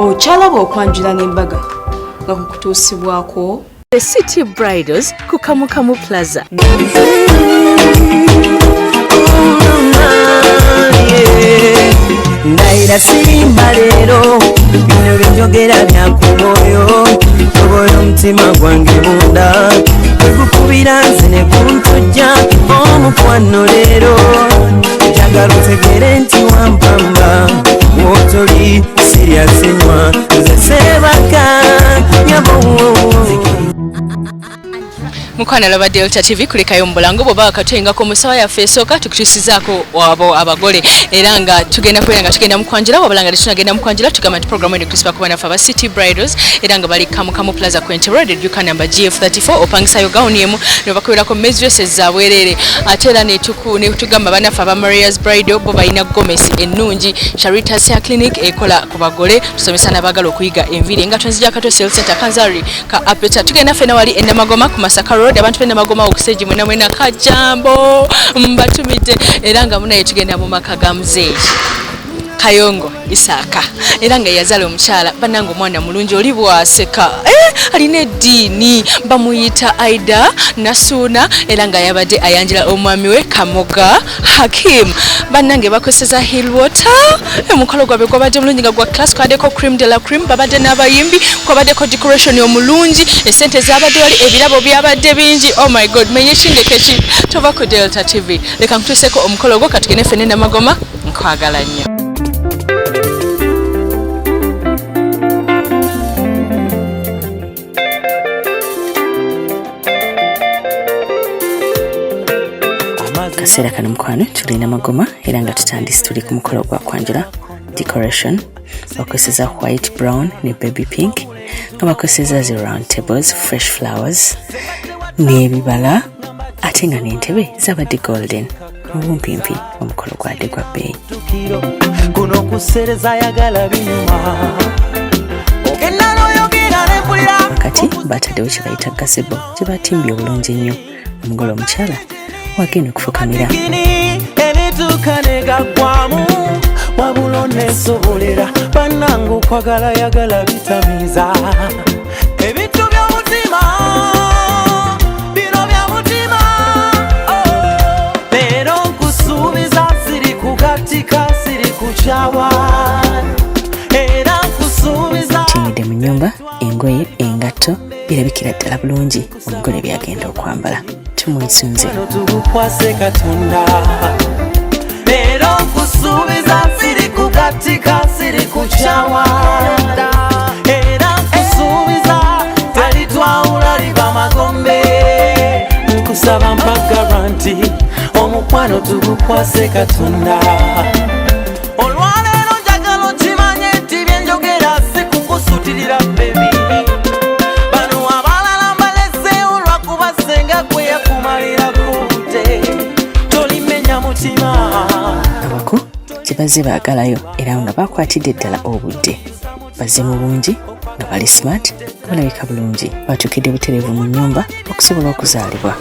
Ochalaba okwanjula n'embaga nga kukutuusibwako The City Bridals ku Kamu Plaza. Naira sirimba leero bino byenjogera byankumoyo tobola omutima gwange munda ekukubira nze ne kuntujja omukwano leero njagala otegere nti wampamba wotoli siryasenywa nze sebaka nyabo Mukwana laba Delta TV kulekayo mbulango boba akatwenga ko musawa ya fesoka tukutusizaako wabo abagole era nga tugenda tugenda mukwanjira wabalanga tunagenda mukwanjira tugamba program ene Christmas kubana fa City Bridals era nga bali Kamu Plaza Quente Road Duka number GF34 opangisa yogauniemu ne bakwera ko mezres zabwerere atera ne tugamba bana fa Maria's Bridal bo bayina Gomez ennungi SHARITAH'SSHOW ekola ku bagole tusomesa nabagala okuyiga enviri nga tonzija kato sales center Kanzari ka apeta tugenda fena wali endamagoma ku Masaka Road abantu pena magoma okuseji mwena kajambo mbatumite era nga munaye tugenda mu maka ga muzeeyi Kayongo Isaka era nga yazala omukyala banango mwana mulungi oli bwaseka alina eddiini bamuyita Aida NASSUUNA era nga yabadde ayanjira omwami we Kamoga Hakim banange bakoseza hill water emukolo gwabwe gwabadde mulungi nga gwa class kwadeko cream de la cream babadde n'abayimbi kwabadeko decoration omulungi esente zabadde wali ebirabo byabadde bingi oh my god menye shindekeki tova ku Delta TV leka nkutuseko omukolo gwo katugene fene na magoma nkwagala nnyo. Kaseera kano mukwano tulina magoma era nga tutandise tuli ku mukolo gwa kwanjula decoration bakozesa white brown ne baby pink nga bakozesa zi round tables fresh flowers n'ebibala ate nga n'entebe zabadde golden obumpimpi omukolo gwadde gwa bbeeyi kuno kusereza yagala binyuma kati bataddewo kye bayita gazebo gye batimbye obulungi ennyo omugole omukyala wagenda okufukamira enitukanegagwamu wabula onesobolera bannange okwagala yagala bitamiza ebintu by'omutima bino bya mutima leero nkusuubiza siri kugatika siri kukyawa era nkusuubiza tinyidde mu nnyumba engoye engatto birabikira ddala bulungi omugole byagenda okwambala tumwisunze tukukwase katonda leero nkusuubiza siri kugatika siri kukyawa era nkusuubiza talitwawula liba magombe nkusaba mpagala nti omukwano tukukwase katonda olwaleero njagala okimanye nti byenjogera si kukusuutirira bebi abako kye bazze baagalayo era nga bakwatidde ddala obudde bazze mu bungi nga bali smart balabika bulungi batukidde butereevu mu nnyumba okusobola okuzaalibwa.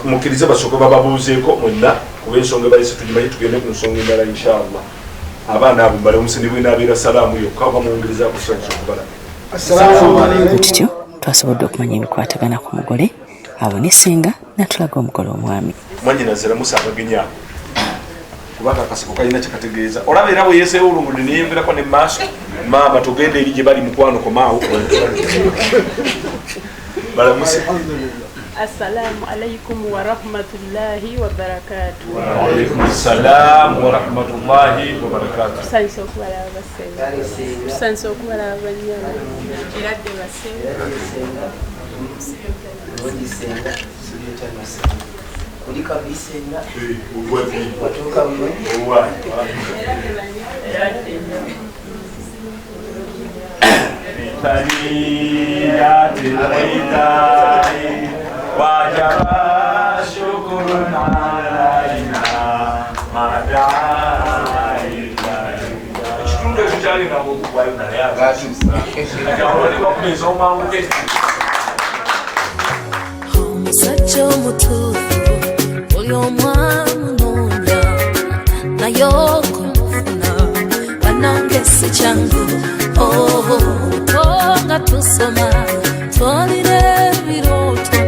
Mukkirize basooka bababuuzeeko mwenna kuba ensonga balese tugimanyi tugende ku nsonga endala inshallah abaana abo mbale omusindi bwinaabeera salaamu yokka oba muwungiriza kusanyusa okubala tutyo twasobodde okumanya ebikwatagana ku mugole abo ne ssenga natulaga omugole omwami mwanyina nzera musangagenya kubanga akaseko kalina kyekategeeza olaba era bwe yeeseewo olungude neyongerako ne maaso maama tugende eri gye bali mukwano komaawo balamuse. Assalamu alaikum wa rahmatullahi wa barakatuh. Wa alaikum assalam wa rahmatullahi wa barakatuh. Sanso kuwala basenga. Sanso kuwala banyala. Irade basenga. Senga. Kuli kabisenga. Ugwati. Watoka mwe. Uwa. Taniyati al-Itai wajib syukur alaina ma da'a ilahi. Studio jari na Mungu kwa yuna ya gashi. Ndio ni wakumezoma unge. Sacho mutu olyo mwana nonda si changu nga tusoma twalira ebiroto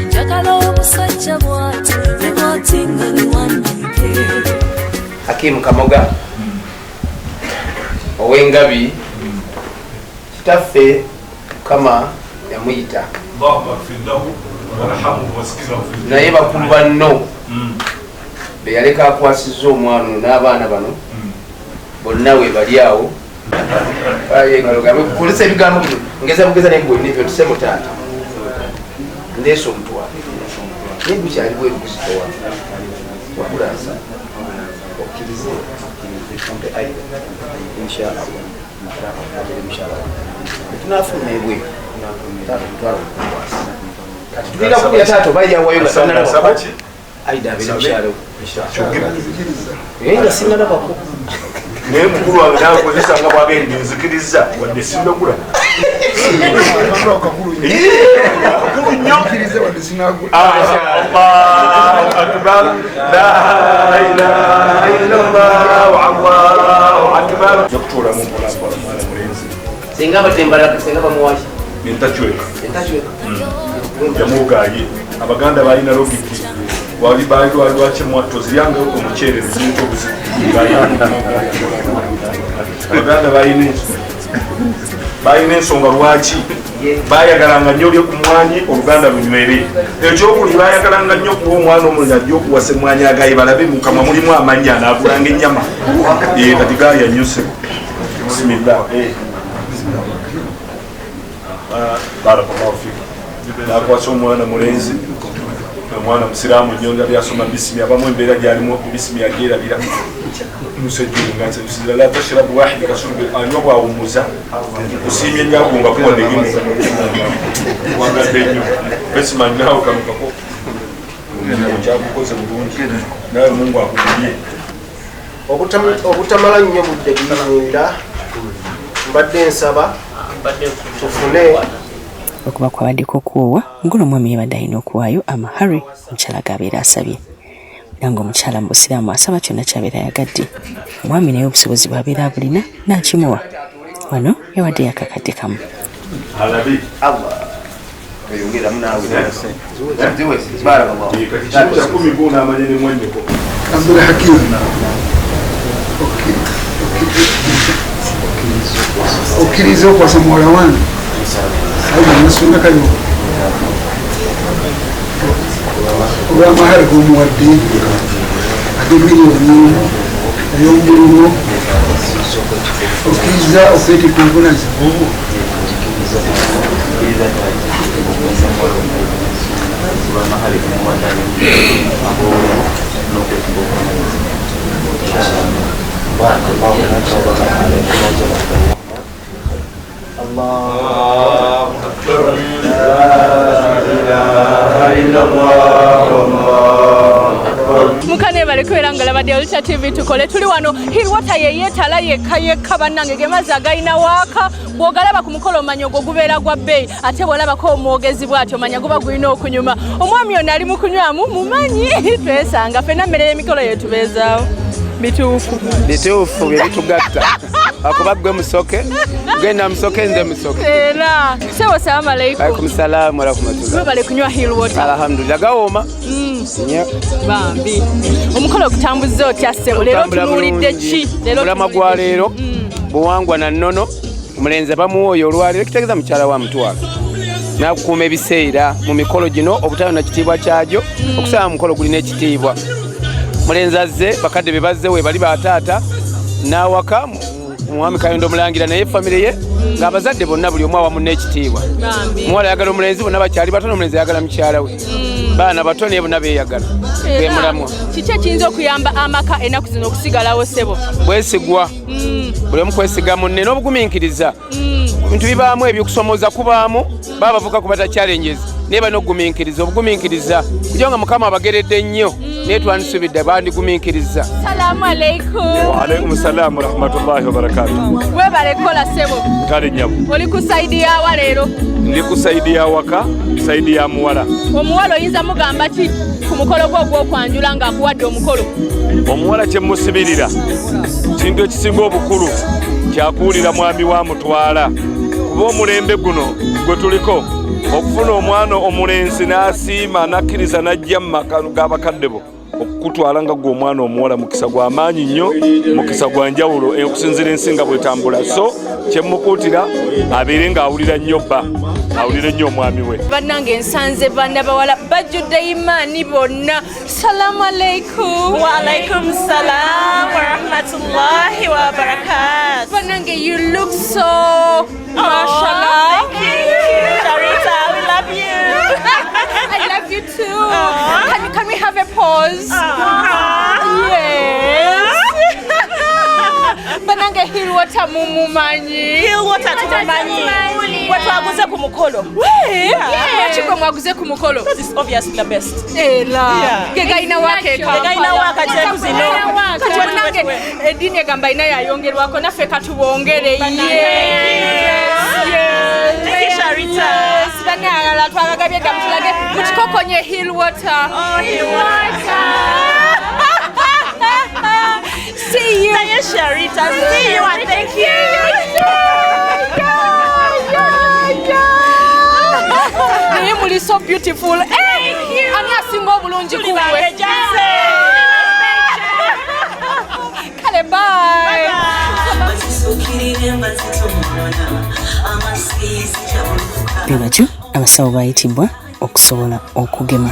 njagala omusajja bwati ne bwati nga biwandike. Hakim Kamoga Owengabi kitaffe kama yamuyita naye bakulu banno be yaleka akwasizza omwana n'abaana bano bonna we bali awo kulisa ebigambo bino ngeza bugeza naye bwebyo tusemo taata ndeesa omutwala naye gukyali bweru kuzitowa wakulasa okkirize inshallah tunafuna ebweru kati tulina kubira taata oba yawayo nga tanalabako aida abere mukyalo nga sinalabako naye mukulu wange nakozesa nga bwagenda nzikiriza wadde sindagula akulu nnyo akbar la ilaha illallah allahu akbar nokutuula mu mpolampola mwana mulenzi singa batembalaka singa bamuwaki entachweka yamugaye abaganda balina logiki wali lwakimwa toziryange omuceere nezintu obuzibu abaganda balina ensonga lwaki bayagalanga nnyo lyo ku mwanyi oluganda lunywere ekyokuli bayagalanga nnyo kuwa omwana omulala ajja okuwasa emwanyi agaye balabe mukamwa mulimu amannya anaagulanga ennyama kati gayanyuse bisimillah barakallahu fikum nakwasa omwana mulenzi omwana musiraamu nnyo nga byasoma bisimi abamu embeera gyalimu bisimi yagerabira musejjulungansanyusiza la tashrabu wahidi kasubi anywa bwawumuza kusiimya ennyago nga kubonegimu wagadde nnyo besimanyinawo kamukako kyakukoze bulungi nawe mungu akubuye obutamala nnyo budde biyinda mbadde nsaba tufune okuba kwabaddeko okuwoowa ngono omwami yabadde alina okuwaayo amahari omukyala gabeera asabye nange omukyala mu busiraamu asaba kyonna kyabeera yagadde omwami naye obusobozi bwabeera abulina nakimuwa wano yawadde yakakadde kamu okkiriza okwasa muwala wange NASSUUNA kayo olw'amahari g'omuwadde ate miliyoni ey'omulimo okkiriza okwetika obuvunaanyizibwa الله أكبر لا إله إلا الله mukane balekwera nga labadde Ultra TV tukole tuli wano Hirwata yeyeetala yekka bannange gemazzi agayina waaka bw'ogalaba ku mukolo omanya ogwo gubeera gwa bbeeyi ate bw'olabako omwogezi bw'atyo omanya guba gulina okunyuma omwami ono ali mu kunywamu mumanyi twesanga ffenna mmere y'emikolo yetubeezaawo bituufu bye bitugatta akuba gwe musoke genda musoke nze musoke era sewo salamu aleikum alaikum salaam wa rahmatullah bale kunywa Hirwata alhamdulillah gawooma bambi omukolo okutambuza otya ssebo leero tunuulidde ki mulama gwa leero buwangwa na nnono omulenzi bamuwooyo olwaleero kitegeeza mukyala wa mutwala nakukuuma ebiseera mu mikolo gino obutayo na kitiibwa kyagyo okusaba mukolo gulina ekitiibwa mulenzi azze bakadde be bazze we bali bataata n'awaka omwami Kayondo Omulangira naye famire ye ng'abazadde bonna buli omu awamu n'ekitiibwa muwala ayagala omulenzi bonna bakyali batono omulenzi ayagala mukyala we baana bato naye bonna beeyagala bemulamwa kiki ekiyinza okuyamba amaka ennaku zino okusigalawo ssebo bwesigwa buli omu kwesiga munne n'obugumiikiriza bintu bibaamu ebyokusomooza kubaamu baba bavuka kubata challenges naye balina okugumiikiriza obugumiikiriza kugira nga Mukama abageredde nnyo naye twandisobedde bandigumiikiriza. Salaamu aleikum. Wa alaikum salaam wa rahmatullahi wa barakatuh. Webale kola sebo. Kale nyabu. Oli ku saidi ya wa leero? Ndi ku saidi ya waka, saidi ya muwala. Omuwala oyinza mugamba ki ku mukolo gw'okwanjula ng'akuwadde omukolo? Omuwala kye musibirira kintu ekisinga obukulu kyakuwulira mwami wa mutwala kuba omulembe guno gwe tuliko okufuna omwana omulenzi n'asiima nakkiriza n'ajja mu maka g'abakadde bo okukutwala nga gwe omwana omuwala mukisa gwa maanyi nnyo mukisa gwa njawulo okusinzira ensinga bwetambula so kyemukuutira abeere ng'awulira nnyo bba awulire nnyo omwami we bannange nsanze banna bawala bajjudde imaani bonna salaamu aleikum Wa alaikum salam wa rahmatullahi wa barakatuh. bannange you look so mashallah. Thank you. Sharita, we love you. I love you too. Can we have a pause? Yes. Banange hill water mumumanyi. Hill water tumanyi. Watwaguze ku mukolo. Chiko mwaguze ku mukolo. This is obviously the best. Ela. Gegaina wake Kampala. Gegaina waka chetu zino. Banange edini egamba ina yayongerwako naffe katubongere. Yes. Thank you, Sharita. Banala twagagabye gamtulage mutikokonye hill water. Oh, hill water. See you. Thank you, Sharita. See you and thank you. You're so beautiful. Thank you. I'm not single bulungi kuwe. Kale bye. Bebatyo abasawo bayitibwa okusobola okugema.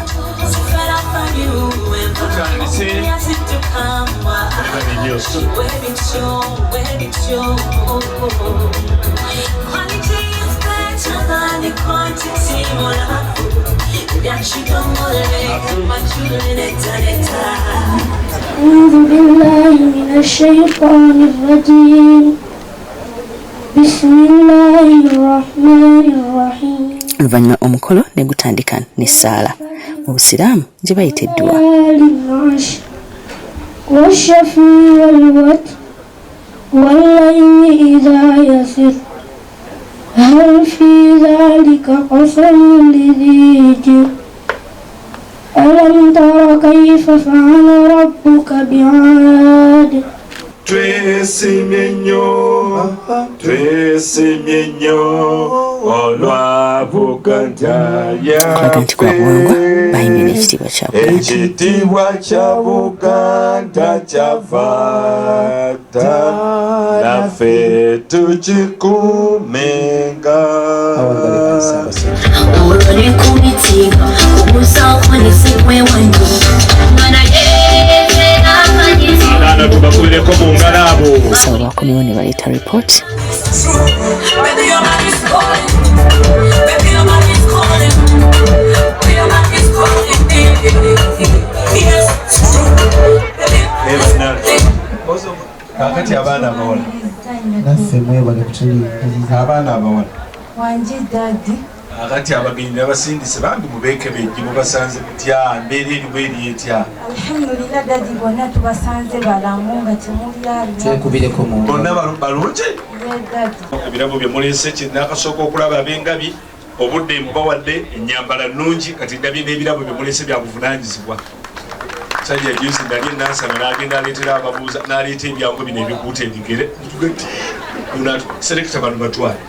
أعوذ بالله من الشيطان الرجيم بسم الله الرحمن الرحيم Oluvannyuma omukolo ne gutandika n'essaala mu Busiraamu gye bayita edduwa. والشفي والوتر والليل إذا يسر هل في ذلك قسم لذي حجر ألم تر كيف فعل ربك بعاد twesimye nnyo olwabuganda Kulaga nti kwa buwangwa bayimye n'ekitiibwa kya Buganda. ekitiibwa kya Buganda kyavaata naffe tukikuumenga. Olole ku mitima obusaako nesikwe wanyu abaana tubakulireko mu ngalo abo. Abasawo bakomyewo ne baleeta ripooti. Kakati abaana abawala naffe mwebale kutuliikiriza abaana abawala wanje dadi akati abagenyi abasindise bambi mubeeke bejji mubasanze mutya mbeera eri bweri etya. alhamdulillah dadi bonna tubasanze balamu nga temulyalina twekubireko mu bonna balungi dadi ebirabo bye muleese kinakasooka okulaba ab'engabi obudde mbawadde ennyambala nnungi kati ndabye n'ebirabo bye muleese bya buvunaanyizibwa. Sajja juzi nali nansana n'agenda aleetera ababuuza n'aleeta ebyangu bino ebikuuta ebigere selekita bano batwale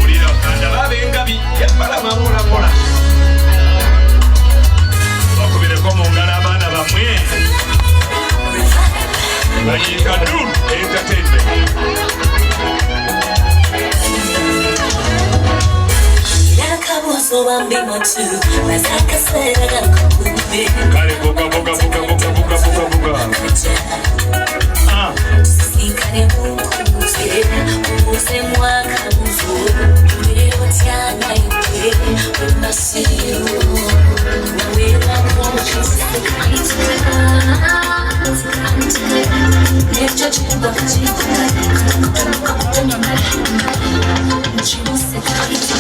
olira ndaba ab'engabi yabalamamola bakubireko mu ngalo abaana bamwe bayita Dul Entertainment. Yakabuzo bambi motu bazaka sera kumbe Kale boga sikane mukuze umuze mwaka muzo leo tyana ite unasiyo nawela mochi necho chumba chikana chimuse kaiti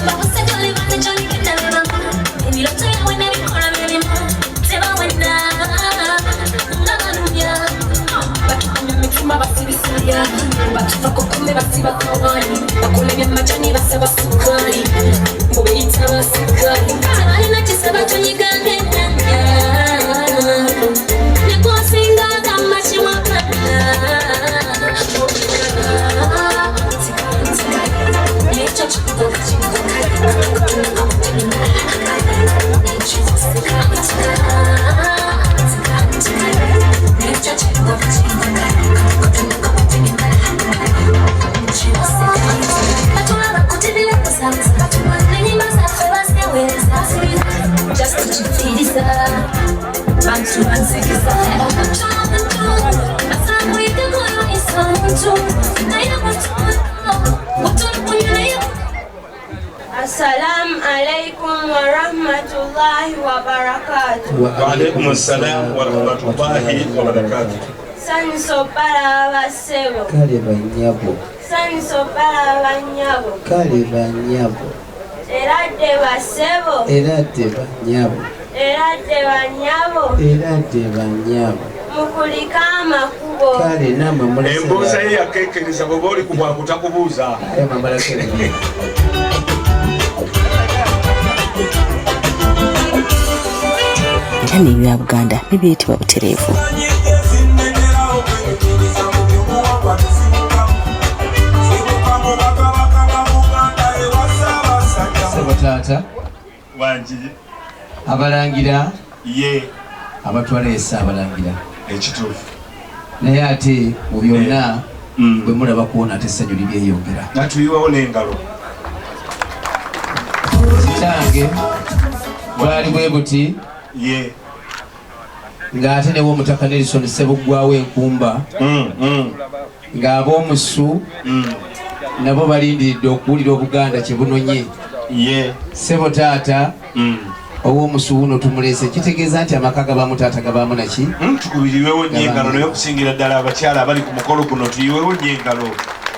bawuse kali bane joni kinalema emiloto yawe nebikola birimo teba wenda ngabanunya bakanya mitima basibisaya batufako kumbe basibakawani bakulemya majani basaba sukari mubeyita basikari alina kisaba tunyigande nanya nekwasinga kama chiwakana bansikisa bantu bansikisa omuntu asamwitekoyo isa omuntu naye mutunkunyuleyo. Assalamu alaikum wa rahmatullahi wa barakatuh. Wa alaikum assalam wa rahmatullahi wa barakatuh. Sani sopala abasebo. Kale banyabo. Sani sopala abanyabo. Kale banyabo. Erade basebo. Erade banyabo. Erade banyabo. Erade banyabo. Mukulika amakubo. Kale namwe mulese. Embuuza ye yakekereza bwe oli kubwakuta kubuuza. Kale mbalakere. Era n'ebya Buganda n'ebiyitibwa butereevu. Taata wangi abalangira ye abatwala essa abalangira ekituufu naye ate mu byonna bwe mulaba kuwona ate essanyu libyeyongera. natuyiwawo n'engalo kitange bwali bwe buti ye ng'ate newo omutaka Nelson Ssebuggwawo enkumba ng'ab'omusu nabo balindiridde okuwulira Obuganda kye bunonye. ye Ssebo taata ow'omusu wuno tumulese kitegeeza nti amaka gabamu taata gabamu naki tukubiriwewo nnyo engalo naye okusingira ddala abakyala abali ku mukolo guno tuyiwewo nnyo engalo.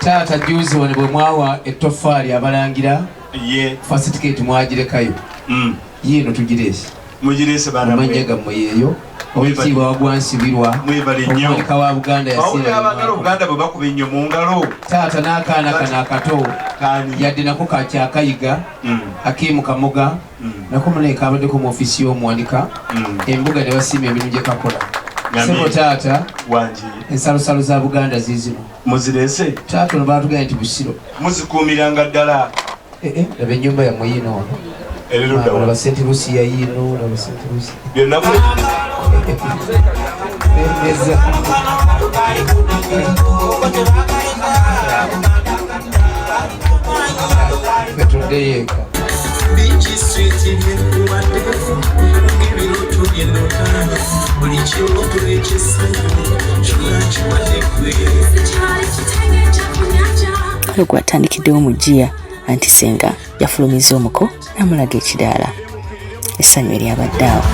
taata juzi wano bwe mwawa ettoffaali abalangira ye fasitikeeti mwagirekayo yiino tugireese mugireese amanya gammwe yeeyo obutiibwa wagwansibirwa omuleka wa Buganda yasiabagala Obuganda bwe bakuba ennyo mu ngalo. taata n'akaana kano akato yadde nako kakyakayiga Hakimu Kamoga nako munaye kabaddeko mu ofiisi y'omuwanika embuga ne basiima emirimu gye kakola. Ssebo taata wangi ensalosalo za Buganda ziizino muzireese taata ono baatuganya nti busiro muzikuumiranga ddala. laba ennyumba yammwe yiino wano laba St. Lucia yiino laba St. Lucia betuddeyo eka Kale gwatandikiddewo mu Jjiya anti senga yafulumiza omuko n'amulaga ekidaala. Essanyu eryabadde awo.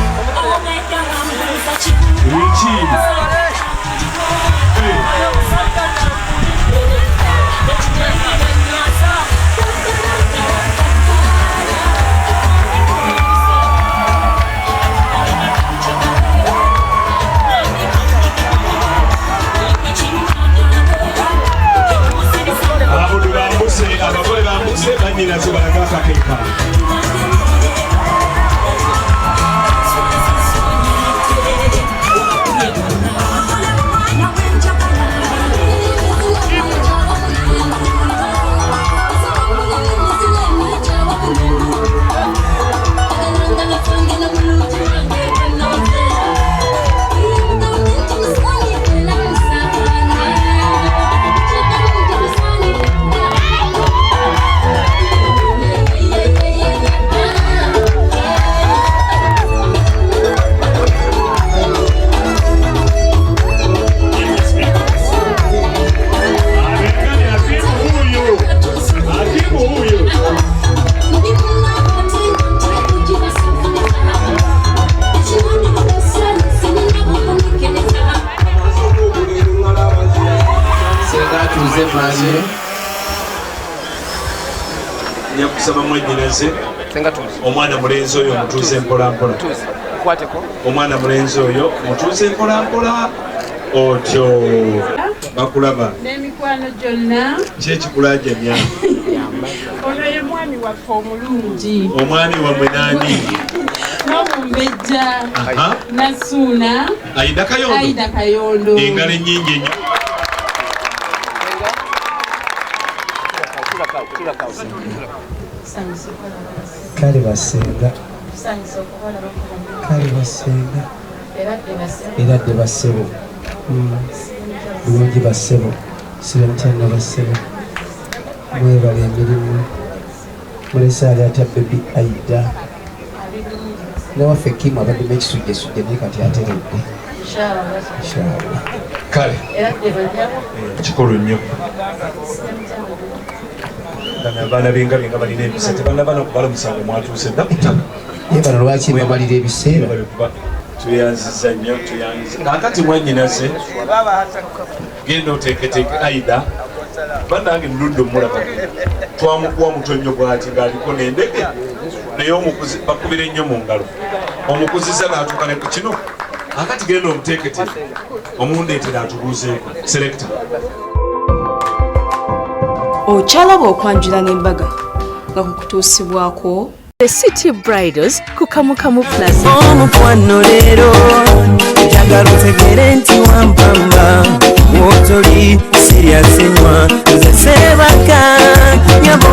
abagole bambuse banyinazo balaga akakeeka. Nyakusaba mwejjinaze omwana mulenzi oyo mutuuze mpolampola. Omwana mulenzi oyo mutuuze mpolampola otyo bakulaba n'emikwano gyonna kyekikulajamya. ono ye mwami waffe omulungi. Omwami wammwe naani? n'omumbejja Nassuuna Aida Kayondo. Engalo ennyingi ennyo. kale basenga eradde bassebo bulungi bassebo siramutyanna bassebo mwebala emirimu mulese ali ata bebi Aida newaffe Kim abaddemu ekisujjesujje naye kati ateredde. Kale kikolo nnyo abaana benga balina ebisa tebanabana kubala musango mwatuuse dda ku ttaka ye bano lwaki babalira ebiseera tuyanziza nnyo kakati mwannyinase genda oteeketeeke aida bannange nuludde omulaba twamukuwa muto nnyo bwati ng'aliko n'endege naye omukuzi bakubire nnyo mu ngalo omukuzisa n'atuuka ne ku kino akati genda omuteeketeeke omundeetera atubuuzeeko selekta okyalaba okwanjula n'embaga nga kukutuusibwako The City Bridals ku Kamukamu Plaza. Omukwano leero njagala otegere nti wampamba wotoli siryasenywa nze sebaka nyabo